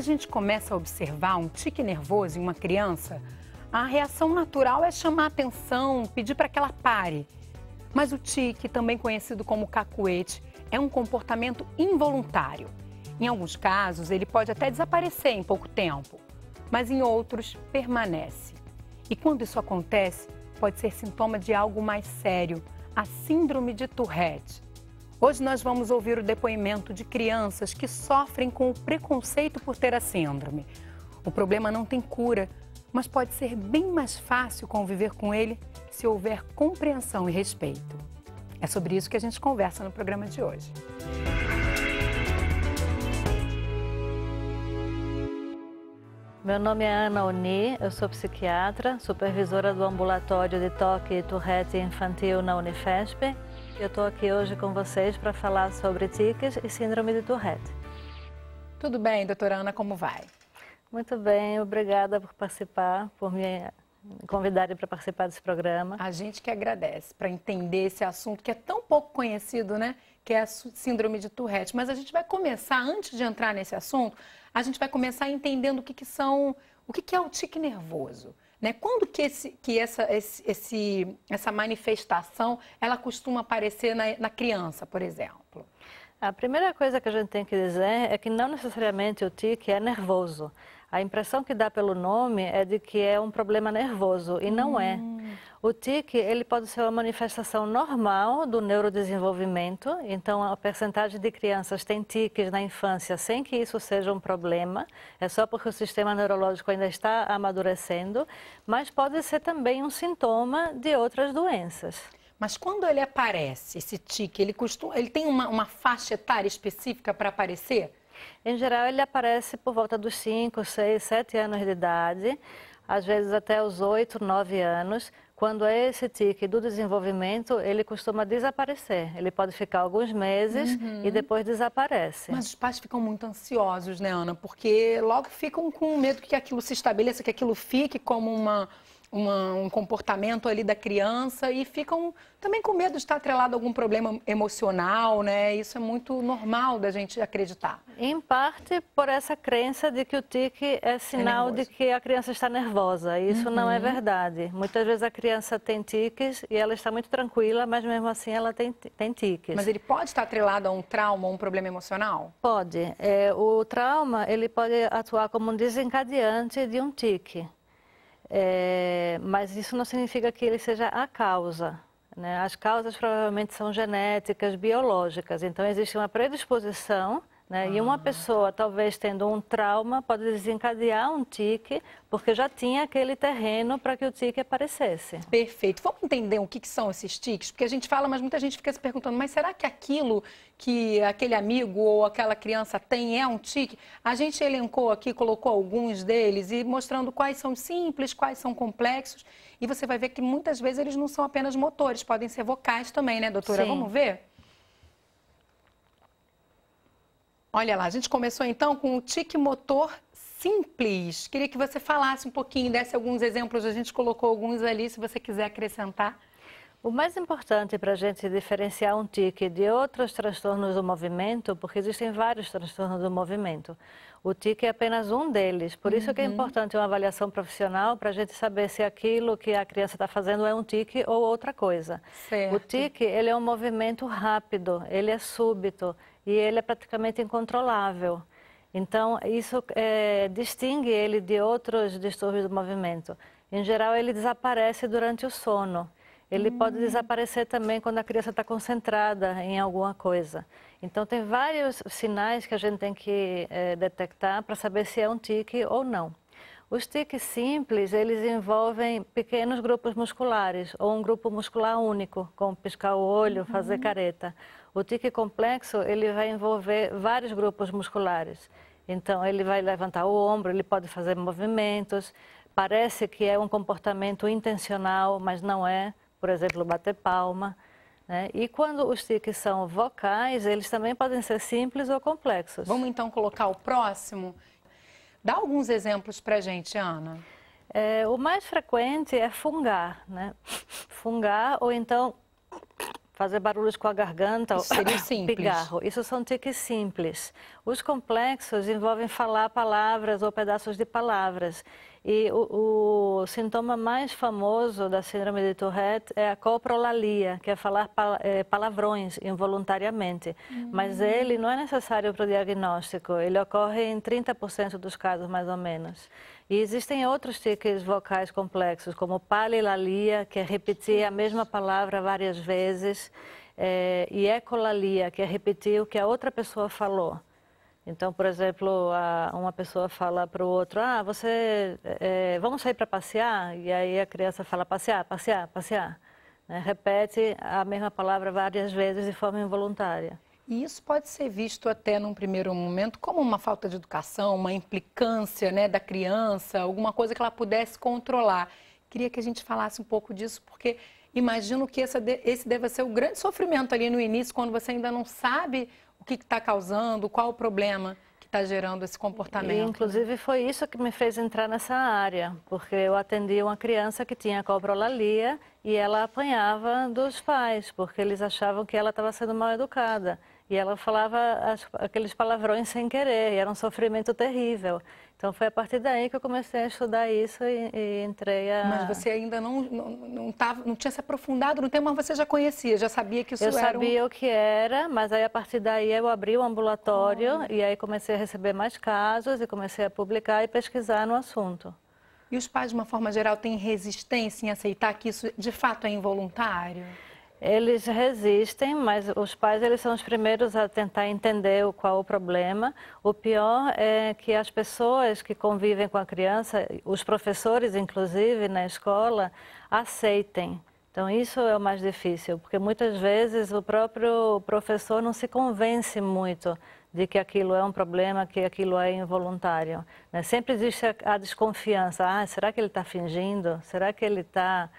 a gente começa a observar um tique nervoso em uma criança, a reação natural é chamar a atenção, pedir para que ela pare. Mas o tique, também conhecido como cacuete, é um comportamento involuntário. Em alguns casos, ele pode até desaparecer em pouco tempo, mas em outros, permanece. E quando isso acontece, pode ser sintoma de algo mais sério, a síndrome de Tourette. Hoje nós vamos ouvir o depoimento de crianças que sofrem com o preconceito por ter a síndrome. O problema não tem cura, mas pode ser bem mais fácil conviver com ele se houver compreensão e respeito. É sobre isso que a gente conversa no programa de hoje. Meu nome é Ana Oni, eu sou psiquiatra, supervisora do ambulatório de toque e Tourette infantil na Unifesp. Eu estou aqui hoje com vocês para falar sobre tiques e síndrome de Tourette. Tudo bem, doutora Ana, como vai? Muito bem, obrigada por participar, por me convidarem para participar desse programa. A gente que agradece para entender esse assunto que é tão pouco conhecido, né? Que é a síndrome de Tourette. Mas a gente vai começar, antes de entrar nesse assunto, a gente vai começar entendendo o que é o tique nervoso. Né? Quando que essa manifestação ela costuma aparecer na criança, por exemplo? A primeira coisa que a gente tem que dizer é que não necessariamente o tique é nervoso. A impressão que dá pelo nome é de que é um problema nervoso, e não é. O tique, ele pode ser uma manifestação normal do neurodesenvolvimento, então a percentagem de crianças tem tiques na infância sem que isso seja um problema, é só porque o sistema neurológico ainda está amadurecendo, mas pode ser também um sintoma de outras doenças. Mas quando ele aparece, esse tique, ele tem uma faixa etária específica para aparecer? Em geral, ele aparece por volta dos 5, 6, 7 anos de idade, às vezes até os 8, 9 anos. Quando é esse tique do desenvolvimento, ele costuma desaparecer. Ele pode ficar alguns meses e depois desaparece. Mas os pais ficam muito ansiosos, né, Ana? Porque logo ficam com medo que aquilo se estabeleça, que aquilo fique como um comportamento ali da criança e ficam também com medo de estar atrelado a algum problema emocional, né? Isso é muito normal da gente acreditar. Em parte por essa crença de que o tique é sinal de que a criança está nervosa. Isso não é verdade. Muitas vezes a criança tem tiques e ela está muito tranquila, mas mesmo assim ela tem tiques. Mas ele pode estar atrelado a um trauma ou um problema emocional? Pode. O trauma, ele pode atuar como um desencadeante de um tique. Mas isso não significa que ele seja a causa, né? As causas provavelmente são genéticas, biológicas, então existe uma predisposição, né? E uma pessoa, talvez tendo um trauma, pode desencadear um tique, porque já tinha aquele terreno para que o tique aparecesse. Perfeito. Vamos entender o que são esses tiques? Porque a gente fala, mas muita gente fica se perguntando, mas será que aquilo que aquele amigo ou aquela criança tem é um tique? A gente elencou aqui, colocou alguns deles e mostrando quais são simples, quais são complexos. E você vai ver que muitas vezes eles não são apenas motores, podem ser vocais também, né, doutora? Sim. Vamos ver? Olha lá, a gente começou então com o tique motor simples. Queria que você falasse um pouquinho, desse alguns exemplos, a gente colocou alguns ali, se você quiser acrescentar. O mais importante para a gente diferenciar um tique de outros transtornos do movimento, porque existem vários transtornos do movimento, o tique é apenas um deles. Por isso que é importante uma avaliação profissional para a gente saber se aquilo que a criança está fazendo é um tique ou outra coisa. Certo. O tique, ele é um movimento rápido, ele é súbito e ele é praticamente incontrolável. Então, isso distingue ele de outros distúrbios do movimento. Em geral, ele desaparece durante o sono. Ele pode desaparecer também quando a criança está concentrada em alguma coisa. Então, tem vários sinais que a gente tem que detectar para saber se é um tique ou não. Os tiques simples, eles envolvem pequenos grupos musculares ou um grupo muscular único, como piscar o olho, fazer careta. O tique complexo, ele vai envolver vários grupos musculares. Então, ele vai levantar o ombro, ele pode fazer movimentos, parece que é um comportamento intencional, mas não é. Por exemplo, bater palma, né? E quando os tiques são vocais, eles também podem ser simples ou complexos. Vamos então colocar o próximo? Dá alguns exemplos para a gente, Ana. O mais frequente é fungar, né? Fungar ou então fazer barulhos com a garganta, isso seria simples. pigarro. Isso são tiques simples. Os complexos envolvem falar palavras ou pedaços de palavras. E o sintoma mais famoso da síndrome de Tourette é a coprolalia, que é falar palavrões involuntariamente. Mas ele não é necessário para o diagnóstico, ele ocorre em 30% dos casos, mais ou menos. E existem outros tiques vocais complexos, como palilalia, que é repetir a mesma palavra várias vezes, e ecolalia, que é repetir o que a outra pessoa falou. Então, por exemplo, uma pessoa fala para o outro, vamos sair para passear? E aí a criança fala, passear, passear, passear. Né? Repete a mesma palavra várias vezes de forma involuntária. E isso pode ser visto até num primeiro momento como uma falta de educação, uma implicância, né, da criança, alguma coisa que ela pudesse controlar. Queria que a gente falasse um pouco disso, porque imagino que esse deve ser o grande sofrimento ali no início, quando você ainda não sabe o que está causando, qual o problema que está gerando esse comportamento. E, inclusive, foi isso que me fez entrar nessa área, porque eu atendi uma criança que tinha coprolalia e ela apanhava dos pais, porque eles achavam que ela estava sendo mal educada. E ela falava aqueles palavrões sem querer, e era um sofrimento terrível. Então, foi a partir daí que eu comecei a estudar isso e entrei a... Mas você ainda não tinha se aprofundado no tema, mas você já conhecia, já sabia que isso era... Eu sabia o que era, mas aí a partir daí eu abri o ambulatório e aí comecei a receber mais casos e comecei a publicar e pesquisar no assunto. E os pais, de uma forma geral, têm resistência em aceitar que isso de fato é involuntário? Eles resistem, mas os pais eles são os primeiros a tentar entender qual o problema. O pior é que as pessoas que convivem com a criança, os professores inclusive na escola, aceitem. Então isso é o mais difícil, porque muitas vezes o próprio professor não se convence muito de que aquilo é um problema, que aquilo é involuntário. Né? Sempre existe a desconfiança, será que ele está fingindo? Será que ele está...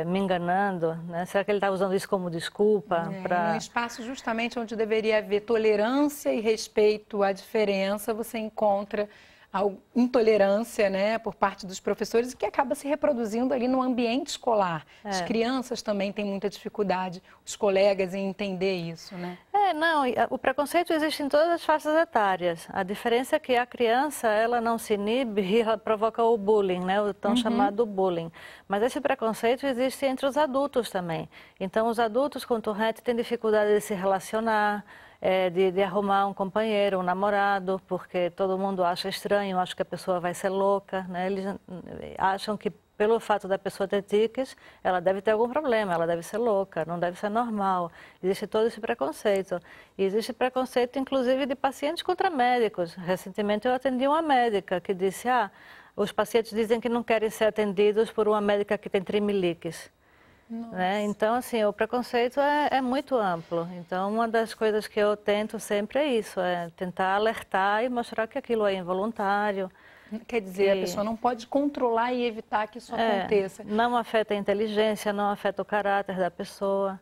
me enganando, né? Será que ele está usando isso como desculpa? Num espaço justamente onde deveria haver tolerância e respeito à diferença, você encontra a intolerância, né, por parte dos professores, que acaba se reproduzindo ali no ambiente escolar. As crianças também têm muita dificuldade, os colegas, em entender isso, né? O preconceito existe em todas as faixas etárias. A diferença é que a criança, ela não se inibe e ela provoca o bullying, né, o tão chamado bullying. Mas esse preconceito existe entre os adultos também. Então, os adultos com Tourette têm dificuldade de se relacionar, de arrumar um companheiro, um namorado, porque todo mundo acha estranho, acha que a pessoa vai ser louca, né? Eles acham que pelo fato da pessoa ter tiques, ela deve ter algum problema, ela deve ser louca, não deve ser normal. Existe todo esse preconceito. E existe preconceito, inclusive, de pacientes contra médicos. Recentemente eu atendi uma médica que disse, os pacientes dizem que não querem ser atendidos por uma médica que tem trimeliques. Né? Então, assim, o preconceito é muito amplo. Então, uma das coisas que eu tento sempre é isso, é tentar alertar e mostrar que aquilo é involuntário. Quer dizer, a pessoa não pode controlar e evitar que isso aconteça. Não afeta a inteligência, não afeta o caráter da pessoa.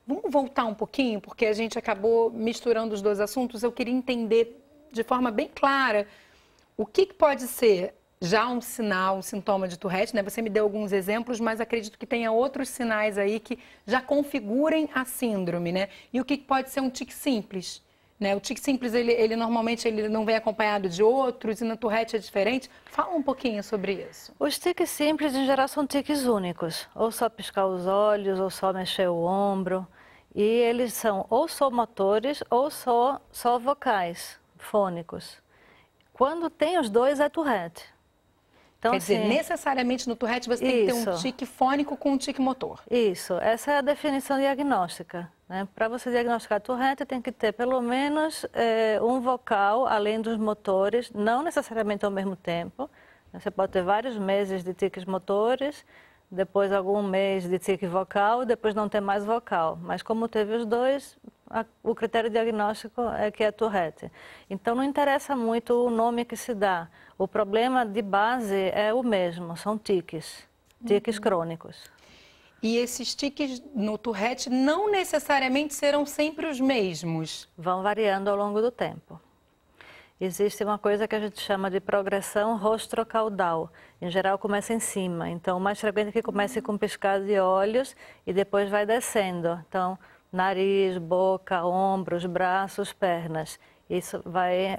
Vamos voltar um pouquinho, porque a gente acabou misturando os dois assuntos. Eu queria entender de forma bem clara o que pode ser já um sinal, um sintoma de Tourette, né? Você me deu alguns exemplos, mas acredito que tenha outros sinais aí que já configurem a síndrome, né? E o que pode ser um tique simples, né? O tique simples, ele normalmente não vem acompanhado de outros, e na Tourette é diferente. Fala um pouquinho sobre isso. Os tiques simples, em geral, são tiques únicos. Ou só piscar os olhos, ou só mexer o ombro. E eles são ou só motores, ou só vocais, fônicos. Quando tem os dois, é Tourette. Então, quer dizer, necessariamente no Tourette você tem que ter um tique fônico com um tique motor. Isso, essa é a definição diagnóstica. Né? Para você diagnosticar Tourette, tem que ter pelo menos um vocal, além dos motores, não necessariamente ao mesmo tempo. Você pode ter vários meses de tiques motores, depois algum mês de tique vocal, depois não ter mais vocal. Mas como teve os dois, o critério diagnóstico é que é Tourette. Então não interessa muito o nome que se dá. O problema de base é o mesmo, são tiques crônicos. E esses tiques no Tourette não necessariamente serão sempre os mesmos? Vão variando ao longo do tempo. existe uma coisa que a gente chama de progressão rostrocaudal. Em geral, começa em cima. Então, o mais frequente é que comece com piscar de olhos e depois vai descendo. Então, nariz, boca, ombros, braços, pernas. Isso vai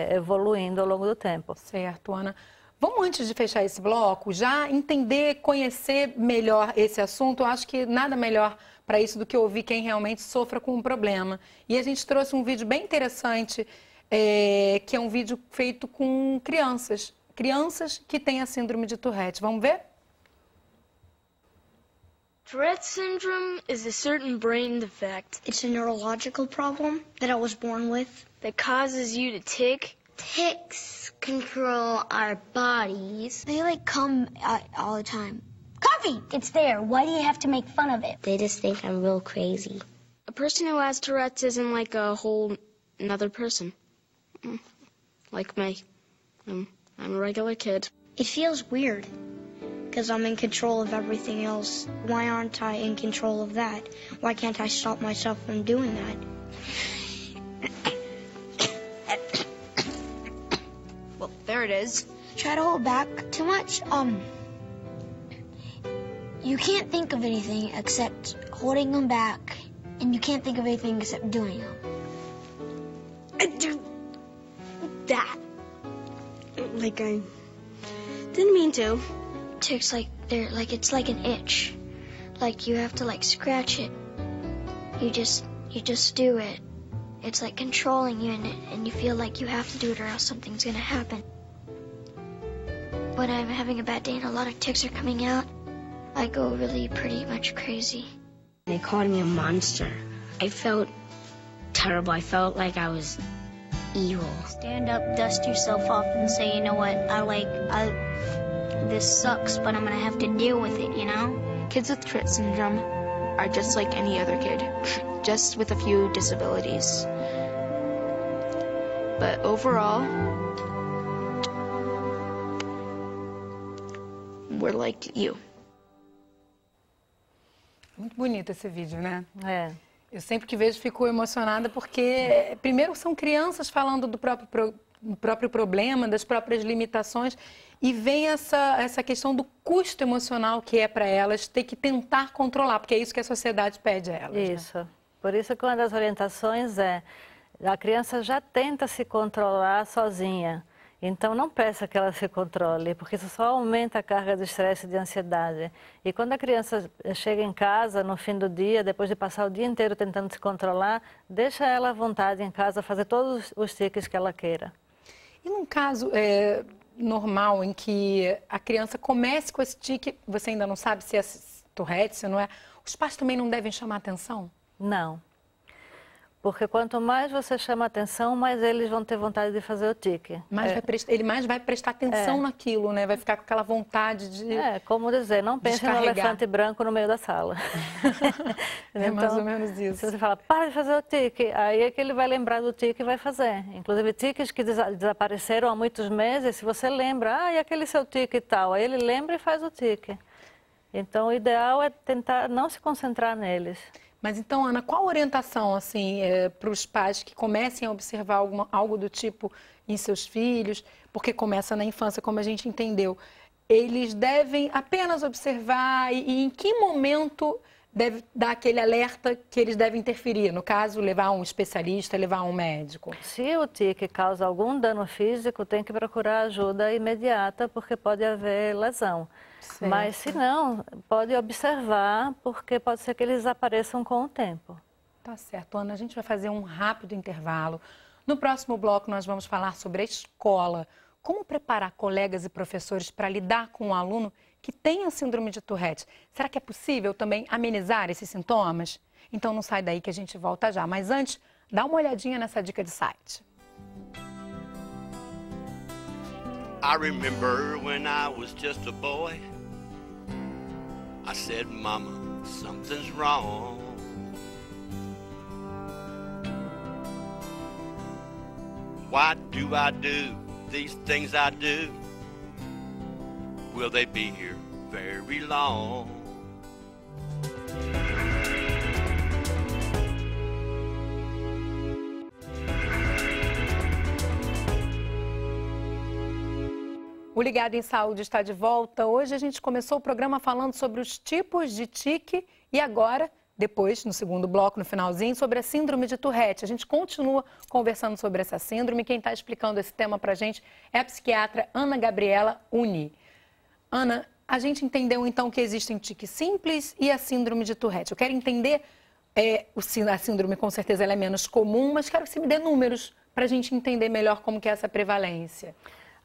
evoluindo ao longo do tempo. Certo, Ana. Vamos, antes de fechar esse bloco, já entender, conhecer melhor esse assunto. Eu acho que nada melhor para isso do que ouvir quem realmente sofra com um problema. E a gente trouxe um vídeo bem interessante, que é um vídeo feito com crianças que têm a síndrome de Tourette. Vamos ver? Tourette syndrome is a certain brain defect. It's a neurological problem that I was born with. That causes you to tick. Tics control our bodies. They come all the time. Coffee! It's there. Why do you have to make fun of it? They just think I'm real crazy. A person who has Tourette's isn't like a whole another person. Like me. I'm a regular kid. It feels weird because I'm in control of everything else. Why aren't I in control of that? Why can't I stop myself from doing that? Well, there it is. Try to hold back too much. You can't think of anything except holding them back, and you can't think of anything except doing them. I do that. Like I didn't mean to. Tics it's like an itch. Like you have to scratch it. You just do it. It's like controlling you, and you feel like you have to do it or else something's gonna happen. When I'm having a bad day and a lot of tics are coming out, I go really pretty much crazy. They called me a monster. I felt terrible. I felt like I was evil. Stand up, dust yourself off, and say, you know what, this sucks, but I'm gonna have to deal with it, you know? Kids with Tourette syndrome are just like any other kid, just with a few disabilities. But overall, we're like you. Muito bonito esse vídeo, né? É. Eu sempre que vejo fico emocionada porque, primeiro, são crianças falando do próprio problema, das próprias limitações, e vem essa questão do custo emocional que é para elas ter que tentar controlar, porque é isso que a sociedade pede a elas. Isso. Né? Por isso que uma das orientações é a criança já tenta se controlar sozinha. Então, não peça que ela se controle, porque isso só aumenta a carga de estresse e de ansiedade. E quando a criança chega em casa, no fim do dia, depois de passar o dia inteiro tentando se controlar, deixa ela à vontade em casa fazer todos os tiques que ela queira. E num caso normal em que a criança comece com esse tique, você ainda não sabe se é Tourette, se não é, os pais também não devem chamar atenção? Não. Porque quanto mais você chama atenção, mais eles vão ter vontade de fazer o tique. Ele mais vai prestar atenção naquilo, né? Vai ficar com aquela vontade de... como dizer, não pense no elefante branco no meio da sala. Então, mais ou menos isso. Se você fala, para de fazer o tique, aí é que ele vai lembrar do tique e vai fazer. Inclusive, tiques que desapareceram há muitos meses, se você lembra, e aquele seu tique e tal, aí ele lembra e faz o tique. Então, o ideal é tentar não se concentrar neles. Mas então, Ana, qual a orientação assim, para os pais que comecem a observar algo do tipo em seus filhos, porque começa na infância, como a gente entendeu? Eles devem apenas observar e em que momento deve dar aquele alerta que eles devem interferir? No caso, levar um especialista, levar um médico? Se o tique causa algum dano físico, tem que procurar ajuda imediata, porque pode haver lesão. Certo. Mas se não, pode observar, porque pode ser que eles desapareçam com o tempo. Tá certo, Ana. A gente vai fazer um rápido intervalo. No próximo bloco, nós vamos falar sobre a escola. Como preparar colegas e professores para lidar com um aluno que tem a síndrome de Tourette? Será que é possível também amenizar esses sintomas? Então não sai daí que a gente volta já. Mas antes, dá uma olhadinha nessa dica de site. I remember when I was just a boy, I said, Mama, something's wrong. Why do I do these things I do? Will they be here very long? O Ligado em Saúde está de volta. Hoje a gente começou o programa falando sobre os tipos de tique e agora, depois, no segundo bloco, no finalzinho, sobre a síndrome de Tourette. A gente continua conversando sobre essa síndrome. Quem está explicando esse tema para a gente é a psiquiatra Ana Gabriela Uni. Ana, a gente entendeu então que existem tiques simples e a síndrome de Tourette. Eu quero entender, a síndrome com certeza ela é menos comum, mas quero que você me dê números para a gente entender melhor como que é essa prevalência.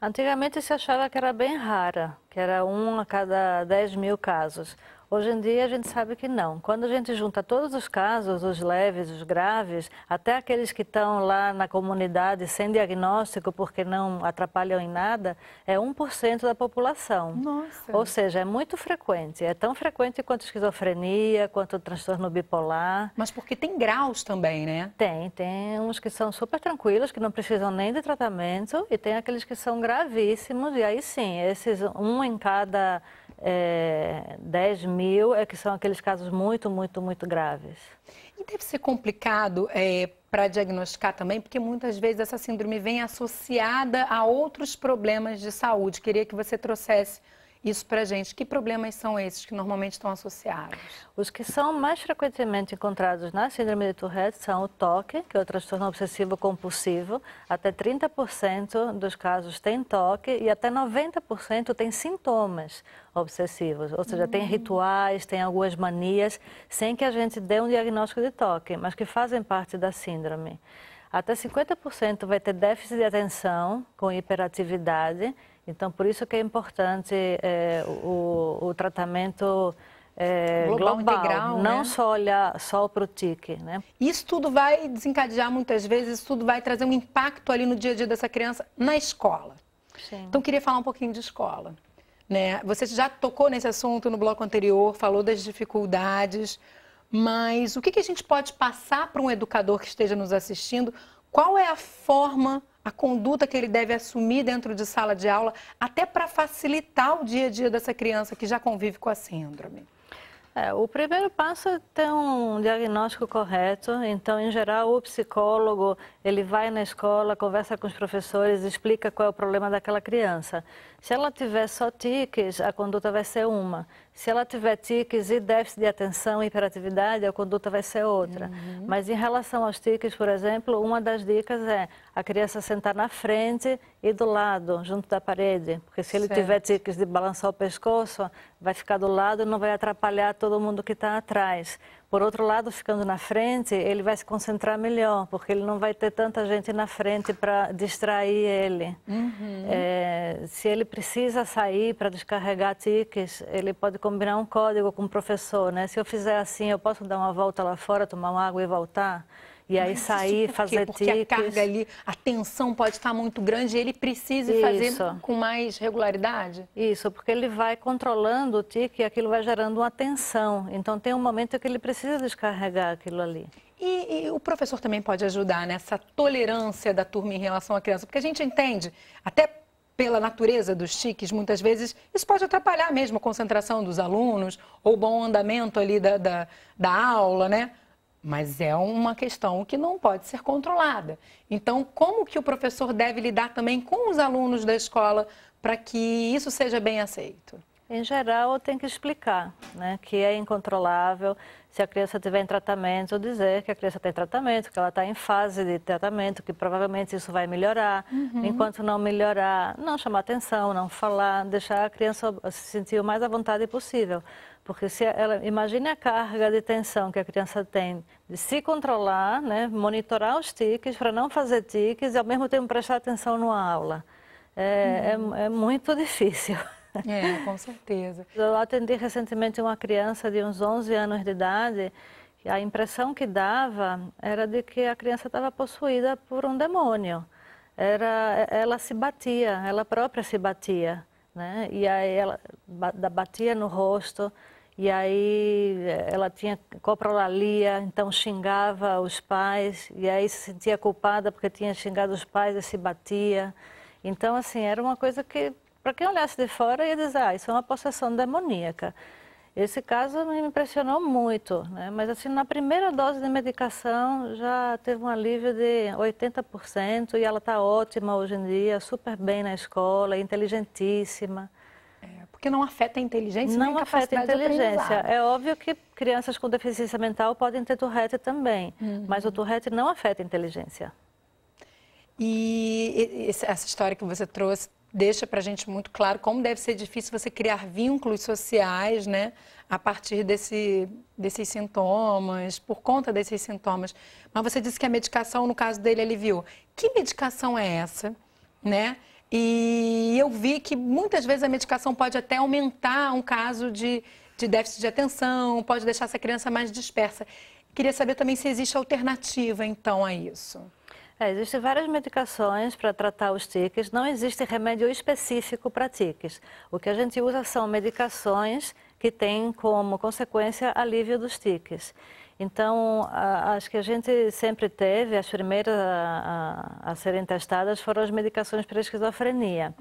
Antigamente se achava que era bem rara, que era 1 a cada 10 mil casos. Hoje em dia a gente sabe que não. Quando a gente junta todos os casos, os leves, os graves, até aqueles que estão lá na comunidade sem diagnóstico porque não atrapalham em nada, é 1% da população. Nossa! Ou seja, é muito frequente. É tão frequente quanto a esquizofrenia, quanto o transtorno bipolar. Mas porque tem graus também, né? Tem uns que são super tranquilos, que não precisam nem de tratamento, e tem aqueles que são gravíssimos, e aí sim, esses 1 em cada 10 mil que são aqueles casos muito graves. E deve ser complicado para diagnosticar também, porque muitas vezes essa síndrome vem associada a outros problemas de saúde. Queria que você trouxesse isso para a gente. Que problemas são esses que normalmente estão associados? Os que são mais frequentemente encontrados na síndrome de Tourette são o toque, que é o transtorno obsessivo compulsivo. Até 30% dos casos tem toque e até 90% tem sintomas obsessivos. Ou seja, tem rituais, tem algumas manias, sem que a gente dê um diagnóstico de toque, mas que fazem parte da síndrome. Até 50% vai ter déficit de atenção com hiperatividade. Então, por isso que é importante o tratamento global, integral, não né? só olhar só para o tique, né? Isso tudo vai desencadear muitas vezes, isso tudo vai trazer um impacto ali no dia a dia dessa criança na escola. Sim. Então, queria falar um pouquinho de escola, né? Você já tocou nesse assunto no bloco anterior, falou das dificuldades, mas o que a gente pode passar para um educador que esteja nos assistindo? Qual é a forma, a conduta que ele deve assumir dentro de sala de aula, até para facilitar o dia a dia dessa criança que já convive com a síndrome? O primeiro passo é ter um diagnóstico correto. Então, em geral, o psicólogo, ele vai na escola, conversa com os professores, explica qual é o problema daquela criança. Se ela tiver só tiques, a conduta vai ser uma. Se ela tiver tiques e déficit de atenção e hiperatividade, a conduta vai ser outra. Mas em relação aos tiques, por exemplo, uma das dicas é a criança sentar na frente e do lado, junto da parede. Porque se ele tiver tiques de balançar o pescoço, vai ficar do lado e não vai atrapalhar todo mundo que está atrás. Por outro lado, ficando na frente, ele vai se concentrar melhor, porque ele não vai ter tanta gente na frente para distrair ele. Se ele precisa sair para descarregar tiques, ele pode combinar um código com o professor, né? Se eu fizer assim, eu posso dar uma volta lá fora, tomar uma água e voltar? E aí sair, fazer tiques. Porque a carga ali, a tensão pode estar muito grande e ele precisa fazer com mais regularidade? Isso, porque ele vai controlando o tique e aquilo vai gerando uma tensão. Então tem um momento que ele precisa descarregar aquilo ali. E o professor também pode ajudar nessa tolerância da turma em relação à criança, porque a gente entende, até pela natureza dos tiques, muitas vezes isso pode atrapalhar mesmo a concentração dos alunos ou o bom andamento ali da aula, né? Mas é uma questão que não pode ser controlada. Então, como que o professor deve lidar também com os alunos da escola para que isso seja bem aceito? Em geral, tem que explicar, né, que é incontrolável. Se a criança estiver em tratamento, dizer que a criança tem tratamento, que ela está em fase de tratamento, que provavelmente isso vai melhorar. Enquanto não melhorar, não chamar atenção, não falar, deixar a criança se sentir o mais à vontade possível. Porque se ela, imagine a carga de tensão que a criança tem de se controlar, né, monitorar os tiques para não fazer tiques e ao mesmo tempo prestar atenção numa aula. É muito difícil. Com certeza. Eu atendi recentemente uma criança de uns 11 anos de idade e a impressão que dava era de que a criança estava possuída por um demônio. Ela se batia, ela própria se batia, né? E aí ela batia no rosto e aí ela tinha coprolalia, então xingava os pais e aí se sentia culpada porque tinha xingado os pais e se batia. Então, assim, era uma coisa que para quem olhasse de fora ia dizer, isso é uma possessão demoníaca. Esse caso me impressionou muito, né? Mas assim, na primeira dose de medicação já teve um alívio de 80% e ela está ótima hoje em dia, super bem na escola, inteligentíssima. Porque não afeta a inteligência nem Não a afeta a capacidade de inteligência. aprendizado. É óbvio que crianças com deficiência mental podem ter Tourette também, mas o Tourette não afeta a inteligência. E essa história que você trouxe deixa para a gente muito claro como deve ser difícil você criar vínculos sociais, né, a partir desses sintomas, por conta desses sintomas. Mas você disse que a medicação, no caso dele, aliviou. Que medicação é essa, né? E eu vi que muitas vezes a medicação pode até aumentar um caso de déficit de atenção, pode deixar essa criança mais dispersa. Queria saber também se existe alternativa, então, a isso. Existem várias medicações para tratar os tiques, não existe remédio específico para tiques. O que a gente usa são medicações que têm como consequência alívio dos tiques. Então, as que a gente sempre teve, as primeiras a serem testadas foram as medicações para esquizofrenia.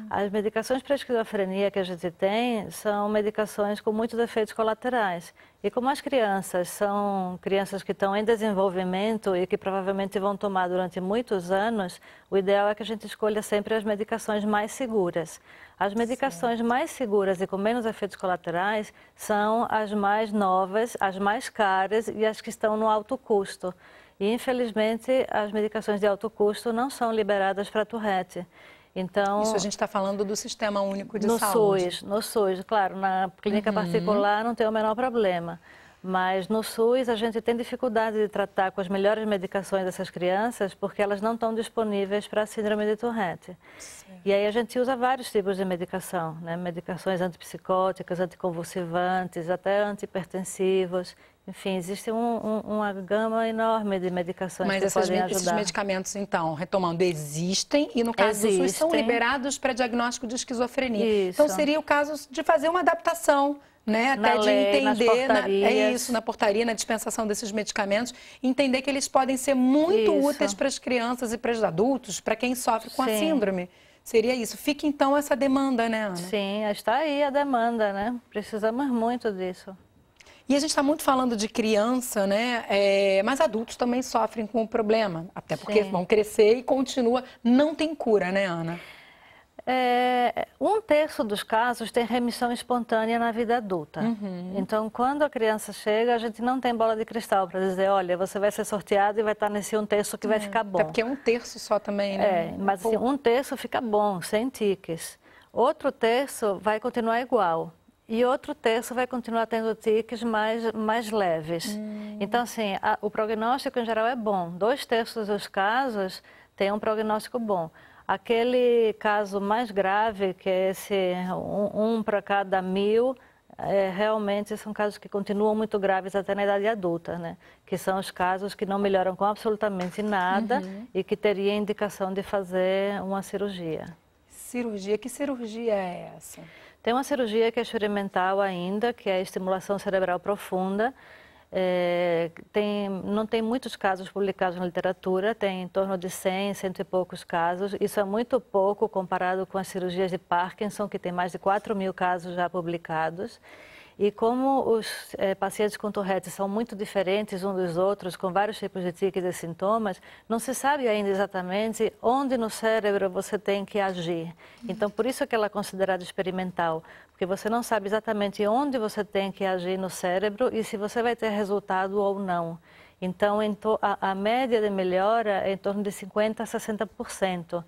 As medicações para esquizofrenia que a gente tem são medicações com muitos efeitos colaterais. E como as crianças são crianças que estão em desenvolvimento e que provavelmente vão tomar durante muitos anos, o ideal é que a gente escolha sempre as medicações mais seguras. As medicações mais seguras e com menos efeitos colaterais são as mais novas, as mais caras e as que estão no alto custo. E, infelizmente, as medicações de alto custo não são liberadas para Tourette. Então, isso a gente está falando do Sistema Único de Saúde. No SUS, claro, na clínica particular não tem o menor problema. Mas no SUS a gente tem dificuldade de tratar com as melhores medicações dessas crianças porque elas não estão disponíveis para a síndrome de Tourette. Sim. E aí a gente usa vários tipos de medicação, né? Medicações antipsicóticas, anticonvulsivantes, até antihipertensivos. Enfim, existe uma gama enorme de medicações que podem ajudar. Mas esses medicamentos, então, retomando, existem e no caso do SUS são liberados para diagnóstico de esquizofrenia. Isso. Então seria o caso de fazer uma adaptação, né? Até de entender, na portaria, na dispensação desses medicamentos, entender que eles podem ser muito úteis para as crianças e para os adultos, para quem sofre com a síndrome. Seria isso. Fica então essa demanda, né, Ana? Sim, está aí a demanda, né? Precisamos muito disso. E a gente está muito falando de criança, né? Mas adultos também sofrem com o problema, até porque vão crescer e continua, não tem cura, né, Ana? 1/3 dos casos tem remissão espontânea na vida adulta. Então, quando a criança chega, a gente não tem bola de cristal para dizer, olha, você vai ser sorteado e vai estar nesse 1/3 que vai ficar bom. Até porque é 1/3 só também, né? Mas assim, 1/3 fica bom, sem tiques. Outro terço vai continuar igual. E outro terço vai continuar tendo tiques mais leves. Então, assim, o prognóstico em geral é bom. 2/3 dos casos têm um prognóstico bom. Aquele caso mais grave, que é esse 1 para cada 1000, realmente são casos que continuam muito graves até na idade adulta, né? Que são os casos que não melhoram com absolutamente nada e que teria indicação de fazer uma cirurgia. Cirurgia? Que cirurgia é essa? Tem uma cirurgia que é experimental ainda, que é a estimulação cerebral profunda. Não tem muitos casos publicados na literatura, tem em torno de 100 e poucos casos. Isso é muito pouco comparado com as cirurgias de Parkinson, que tem mais de 4.000 casos já publicados. E como os pacientes com Tourette são muito diferentes uns dos outros, com vários tipos de tiques e sintomas, não se sabe ainda exatamente onde no cérebro você tem que agir. Então, por isso que ela é considerada experimental, porque você não sabe exatamente onde você tem que agir no cérebro e se você vai ter resultado ou não. Então, a média de melhora é em torno de 50% a 60%.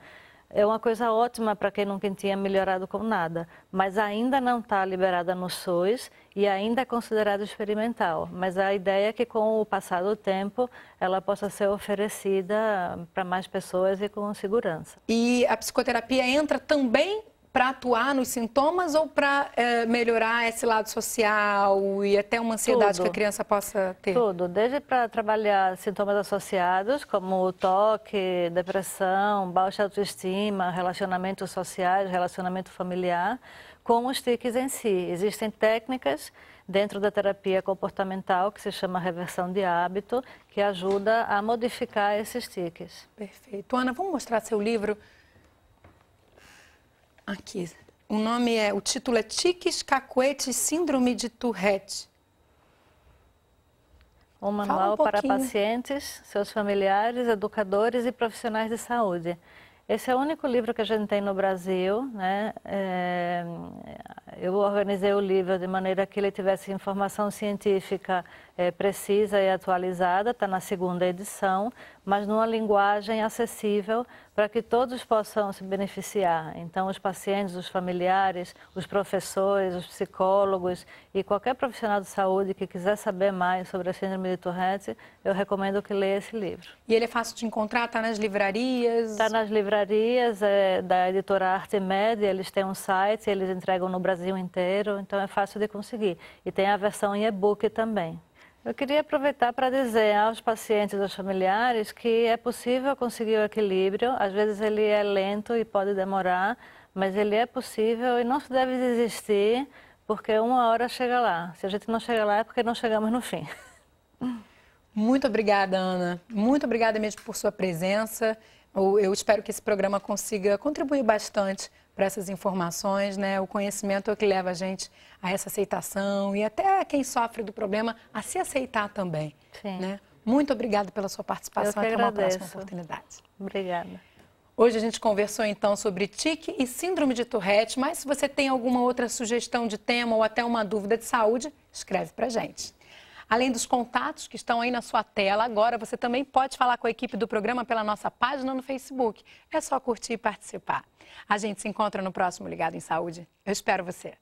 É uma coisa ótima para quem nunca tinha melhorado com nada, mas ainda não está liberada no SUS e ainda é considerada experimental. Mas a ideia é que com o passar do tempo ela possa ser oferecida para mais pessoas e com segurança. E a psicoterapia entra também para atuar nos sintomas ou para melhorar esse lado social e até uma ansiedade que a criança possa ter? Tudo, desde para trabalhar sintomas associados, como o toque, depressão, baixa autoestima, relacionamentos sociais, relacionamento familiar, com os tiques em si. Existem técnicas dentro da terapia comportamental, que se chama reversão de hábito, que ajuda a modificar esses tiques. Perfeito. Ana, vamos mostrar seu livro? Aqui, o título é Tiques, Cacuetes e Síndrome de Tourette. Um manual para pacientes, seus familiares, educadores e profissionais de saúde. Esse é o único livro que a gente tem no Brasil, né? Eu organizei o livro de maneira que ele tivesse informação científica precisa e atualizada, está na 2ª edição, mas numa linguagem acessível para que todos possam se beneficiar. Então, os pacientes, os familiares, os professores, os psicólogos e qualquer profissional de saúde que quiser saber mais sobre a síndrome de Tourette, eu recomendo que leia esse livro. E ele é fácil de encontrar? Está nas livrarias? Está nas livrarias da editora Arte Média, eles têm um site, eles entregam no Brasil inteiro, então é fácil de conseguir. E tem a versão em e-book também. Eu queria aproveitar para dizer aos pacientes e aos familiares que é possível conseguir o equilíbrio. Às vezes ele é lento e pode demorar, mas ele é possível e não se deve desistir, porque uma hora chega lá. Se a gente não chega lá é porque não chegamos no fim. Muito obrigada, Ana. Muito obrigada mesmo por sua presença. Eu espero que esse programa consiga contribuir bastante para essas informações, né? O conhecimento é o que leva a gente a essa aceitação e até quem sofre do problema a se aceitar também. Sim. Né? Muito obrigada pela sua participação. Até uma próxima oportunidade. Obrigada. Hoje a gente conversou então sobre tique e síndrome de Tourette, mas se você tem alguma outra sugestão de tema ou até uma dúvida de saúde, escreve pra gente. Além dos contatos que estão aí na sua tela, agora você também pode falar com a equipe do programa pela nossa página no Facebook. É só curtir e participar. A gente se encontra no próximo Ligado em Saúde. Eu espero você.